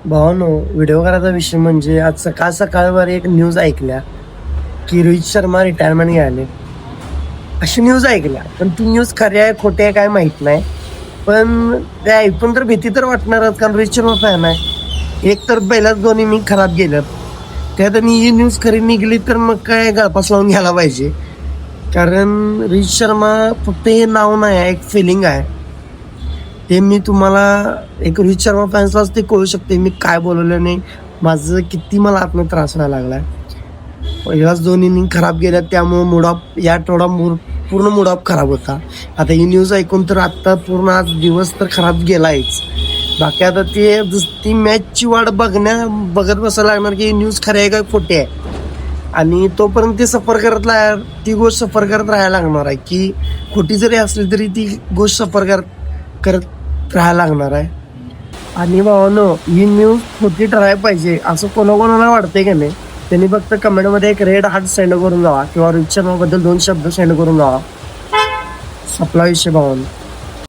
भावानो, video करायचा विषय म्हणजे आज सकाळ सकाळवर एक न्यूज ऐकल्या की रोहित शर्मा रिटायरमेंट घ्यायले. अशी न्यूज ऐकल्या, पण ती न्यूज खरी आहे खोटी आहे काय माहित नाही. पण ते ऐकून तर भीती तर वाटणारच, कारण रोहित शर्मा फॅन आहे. एक तर पहिलाच दोन्ही मी खराब गेलं, त्यात आणि ही न्यूज खरी निघली तर मग काय गळपास लावून घ्यायला पाहिजे. कारण रोहित शर्मा फक्त हे नाव नाही आहे, एक फिलिंग आहे. ते मी तुम्हाला एक रोहित शर्मा फॅन्सलाच ते कळू शकते मी काय बोलवलं नाही, माझं किती मला आत्म त्रास व्हायला लागलाय. पहिलाच दोन इनिंग खराब गेल्या, त्यामुळे मूड ऑफ या पूर्ण मूड ऑफ खराब होता. आता ही न्यूज ऐकून तर आत्ता पूर्ण आज दिवस तर खराब गेलायच. बाकी आता ती मॅचची वाट बघत बसायला लागणार की ही न्यूज खरी आहे का खोटी आहे. आणि तोपर्यंत ती गोष्ट सफर करत राहायला लागणार आहे की खोटी जरी असली तरी ती गोष्ट सफर करत राहायला लागणार आहे. आणि भावानो, ही न्यूज खोटी ठरायला पाहिजे असं कोणाकोणाला वाटतंय का नाही, त्यांनी फक्त कमेंटमध्ये एक रेड हार्ट सेंड करून जावा किंवा रोहित शर्माबद्दल 2 शब्द सेंड करून जावा. सपला विषय भावानो.